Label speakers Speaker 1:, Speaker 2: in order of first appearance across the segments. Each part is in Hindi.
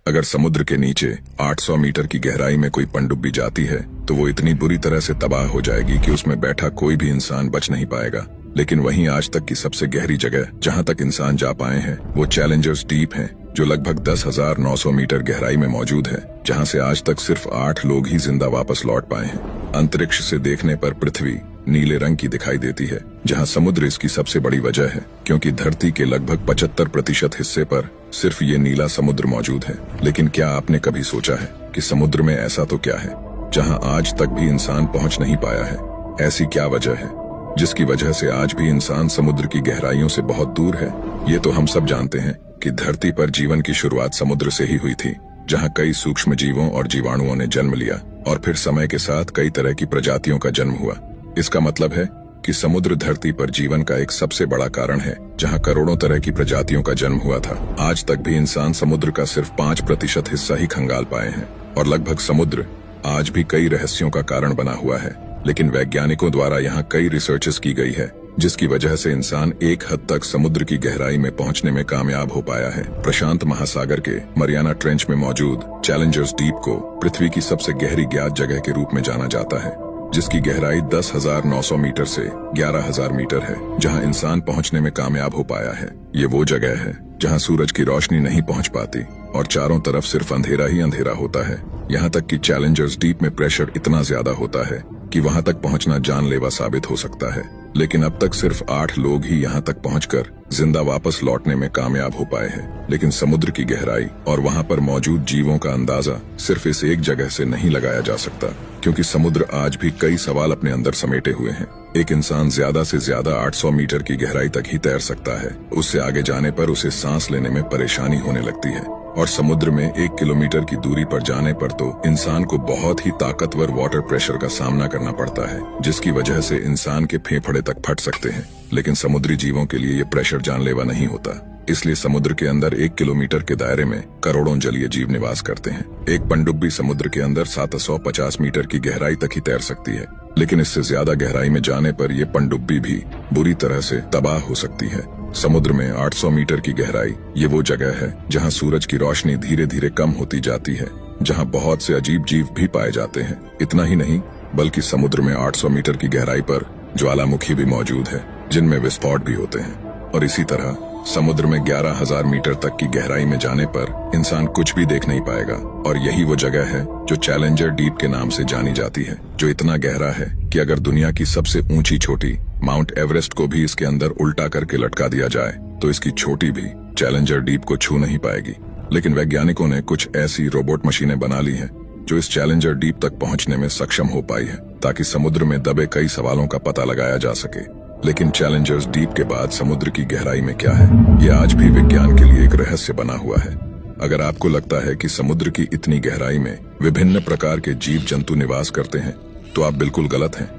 Speaker 1: अगर समुद्र के नीचे 800 मीटर की गहराई में कोई पनडुब्बी जाती है तो वो इतनी बुरी तरह से तबाह हो जाएगी कि उसमें बैठा कोई भी इंसान बच नहीं पाएगा। लेकिन वहीं आज तक की सबसे गहरी जगह जहां तक इंसान जा पाए हैं वो चैलेंजर्स डीप है, जो लगभग 10,900 मीटर गहराई में मौजूद है, जहां से आज तक सिर्फ 8 लोग ही जिंदा वापस लौट पाए हैं। अंतरिक्ष से देखने पर पृथ्वी नीले रंग की दिखाई देती है, जहां समुद्र इसकी सबसे बड़ी वजह है, क्योंकि धरती के लगभग 75% हिस्से पर सिर्फ ये नीला समुद्र मौजूद है। लेकिन क्या आपने कभी सोचा है कि समुद्र में ऐसा तो क्या है जहां आज तक भी इंसान पहुंच नहीं पाया है? ऐसी क्या वजह है जिसकी वजह से आज भी इंसान समुद्र की गहराइयों से बहुत दूर है? ये तो हम सब जानते हैं कि धरती पर जीवन की शुरुआत समुद्र से ही हुई थी, जहां कई सूक्ष्म जीवों और जीवाणुओं ने जन्म लिया और फिर समय के साथ कई तरह की प्रजातियों का जन्म हुआ। इसका मतलब है कि समुद्र धरती पर जीवन का एक सबसे बड़ा कारण है, जहां करोड़ों तरह की प्रजातियों का जन्म हुआ था। आज तक भी इंसान समुद्र का सिर्फ 5% हिस्सा ही खंगाल पाए हैं और लगभग समुद्र आज भी कई रहस्यों का कारण बना हुआ है। लेकिन वैज्ञानिकों द्वारा यहाँ कई रिसर्चेस की गई है, जिसकी वजह से इंसान एक हद तक समुद्र की गहराई में पहुंचने में कामयाब हो पाया है। प्रशांत महासागर के मरियाना ट्रेंच में मौजूद चैलेंजर्स डीप को पृथ्वी की सबसे गहरी ज्ञात जगह के रूप में जाना जाता है, जिसकी गहराई 10,900 मीटर से 11,000 मीटर है, जहां इंसान पहुंचने में कामयाब हो पाया है। ये वो जगह है जहां सूरज की रोशनी नहीं पहुंच पाती और चारों तरफ सिर्फ अंधेरा ही अंधेरा होता है। यहाँ तक कि चैलेंजर्स डीप में प्रेशर इतना ज्यादा होता है कि वहां तक पहुंचना जानलेवा साबित हो सकता है। लेकिन अब तक सिर्फ 8 लोग ही यहाँ तक पहुंचकर जिंदा वापस लौटने में कामयाब हो पाए हैं। लेकिन समुद्र की गहराई और वहां पर मौजूद जीवों का अंदाजा सिर्फ इस एक जगह से नहीं लगाया जा सकता, क्योंकि समुद्र आज भी कई सवाल अपने अंदर समेटे हुए हैं। एक इंसान ज्यादा से ज्यादा 800 मीटर की गहराई तक ही तैर सकता है। उससे आगे जाने पर उसे सांस लेने में परेशानी होने लगती है और समुद्र में 1 किलोमीटर की दूरी पर जाने पर तो इंसान को बहुत ही ताकतवर वाटर प्रेशर का सामना करना पड़ता है, जिसकी वजह से इंसान के फेफड़े तक फट सकते हैं। लेकिन समुद्री जीवों के लिए ये प्रेशर जानलेवा नहीं होता, इसलिए समुद्र के अंदर 1 किलोमीटर के दायरे में करोड़ों जलीय जीव निवास करते हैं। एक पनडुब्बी समुद्र के अंदर 750 मीटर की गहराई तक ही तैर सकती है, लेकिन इससे ज्यादा गहराई में जाने पर यह पनडुब्बी भी बुरी तरह से तबाह हो सकती है। समुद्र में 800 मीटर की गहराई ये वो जगह है जहां सूरज की रोशनी धीरे धीरे कम होती जाती है, जहां बहुत से अजीब जीव भी पाए जाते हैं। इतना ही नहीं, बल्कि समुद्र में 800 मीटर की गहराई पर ज्वालामुखी भी मौजूद है, जिनमें विस्फोट भी होते हैं। और इसी तरह समुद्र में 11,000 मीटर तक की गहराई में जाने पर इंसान कुछ भी देख नहीं पाएगा। और यही वो जगह है जो चैलेंजर डीप के नाम से जानी जाती है, जो इतना गहरा है कि अगर दुनिया की सबसे ऊंची चोटी माउंट एवरेस्ट को भी इसके अंदर उल्टा करके लटका दिया जाए तो इसकी चोटी भी चैलेंजर डीप को छू नहीं पाएगी। लेकिन वैज्ञानिकों ने कुछ ऐसी रोबोट मशीनें बना ली हैं जो इस चैलेंजर डीप तक पहुंचने में सक्षम हो पाई है, ताकि समुद्र में दबे कई सवालों का पता लगाया जा सके। लेकिन चैलेंजर्स डीप के बाद समुद्र की गहराई में क्या है, ये आज भी विज्ञान के लिए एक रहस्य बना हुआ है। अगर आपको लगता है कि समुद्र की इतनी गहराई में विभिन्न प्रकार के जीव जंतु निवास करते हैं, तो आप बिल्कुल गलत हैं।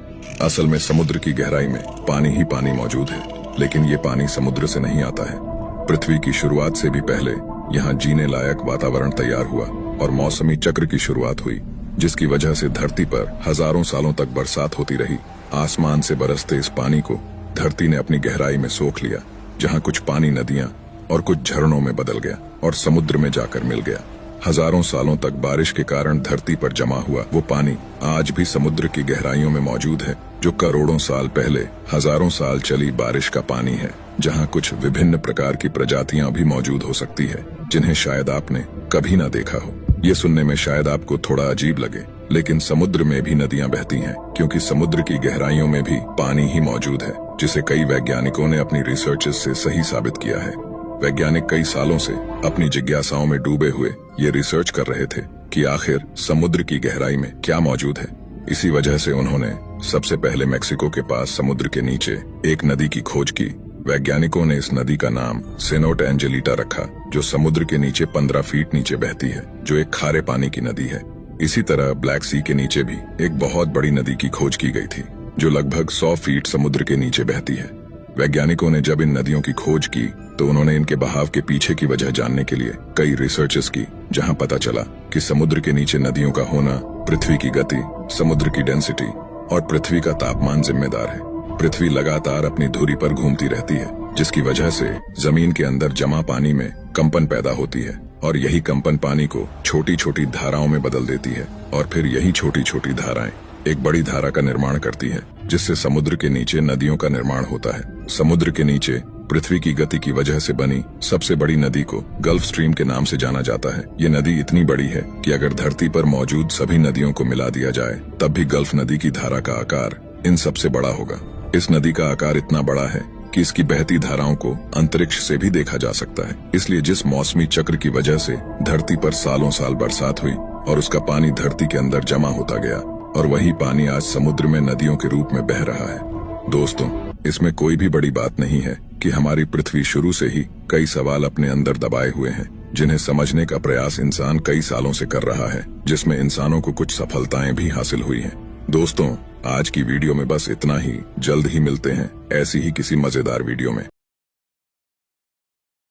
Speaker 1: असल में समुद्र की गहराई में पानी ही पानी मौजूद है, लेकिन ये पानी समुद्र से नहीं आता है। पृथ्वी की शुरुआत से भी पहले यहाँ जीने लायक वातावरण तैयार हुआ और मौसमी चक्र की शुरुआत हुई, जिसकी वजह से धरती पर हजारों सालों तक बरसात होती रही। आसमान से बरसते इस पानी को धरती ने अपनी गहराई में सोख लिया, जहाँ कुछ पानी नदियां और कुछ झरनों में बदल गया और समुद्र में जाकर मिल गया। हजारों सालों तक बारिश के कारण धरती पर जमा हुआ वो पानी आज भी समुद्र की गहराइयों में मौजूद है, जो करोड़ों साल पहले हजारों साल चली बारिश का पानी है, जहां कुछ विभिन्न प्रकार की प्रजातियां भी मौजूद हो सकती है, जिन्हें शायद आपने कभी ना देखा हो। ये सुनने में शायद आपको थोड़ा अजीब लगे, लेकिन समुद्र में भी नदियां बहती हैं, क्योंकि समुद्र की गहराइयों में भी पानी ही मौजूद है, जिसे कई वैज्ञानिकों ने अपनी रिसर्चेस से सही साबित किया है। वैज्ञानिक कई सालों से अपनी जिज्ञासाओं में डूबे हुए ये रिसर्च कर रहे थे कि आखिर समुद्र की गहराई में क्या मौजूद है। इसी वजह से उन्होंने सबसे पहले मेक्सिको के पास समुद्र के नीचे एक नदी की खोज की। वैज्ञानिकों ने इस नदी का नाम सेनोट एंजेलिटा रखा, जो समुद्र के नीचे 15 फीट नीचे बहती है, जो एक खारे पानी की नदी है। इसी तरह ब्लैक सी के नीचे भी एक बहुत बड़ी नदी की खोज की गई थी, जो लगभग 100 फीट समुद्र के नीचे बहती है। वैज्ञानिकों ने जब इन नदियों की खोज की तो उन्होंने इनके बहाव के पीछे की वजह जानने के लिए कई रिसर्चेस की, जहां पता चला कि समुद्र के नीचे नदियों का होना पृथ्वी की गति, समुद्र की डेंसिटी और पृथ्वी का तापमान जिम्मेदार है। पृथ्वी लगातार अपनी धुरी पर घूमती रहती है, जिसकी वजह से जमीन के अंदर जमा पानी में कंपन पैदा होती है और यही कंपन पानी को छोटी छोटी धाराओं में बदल देती है और फिर यही छोटी छोटी धाराएं एक बड़ी धारा का निर्माण करती है, जिससे समुद्र के नीचे नदियों का निर्माण होता है। समुद्र के नीचे पृथ्वी की गति की वजह से बनी सबसे बड़ी नदी को गल्फ स्ट्रीम के नाम से जाना जाता है। ये नदी इतनी बड़ी है कि अगर धरती पर मौजूद सभी नदियों को मिला दिया जाए तब भी गल्फ नदी की धारा का आकार इन सबसे बड़ा होगा। इस नदी का आकार इतना बड़ा है कि इसकी बहती धाराओं को अंतरिक्ष से भी देखा जा सकता है। इसलिए जिस मौसमी चक्र की वजह से धरती पर सालों साल बरसात हुई और उसका पानी धरती के अंदर जमा होता गया और वही पानी आज समुद्र में नदियों के रूप में बह रहा है। दोस्तों, इसमें कोई भी बड़ी बात नहीं है कि हमारी पृथ्वी शुरू से ही कई सवाल अपने अंदर दबाए हुए हैं, जिन्हें समझने का प्रयास इंसान कई सालों से कर रहा है, जिसमें इंसानों को कुछ सफलताएं भी हासिल हुई हैं। दोस्तों, आज की वीडियो में बस इतना ही। जल्द ही मिलते हैं ऐसी ही किसी मजेदार वीडियो में।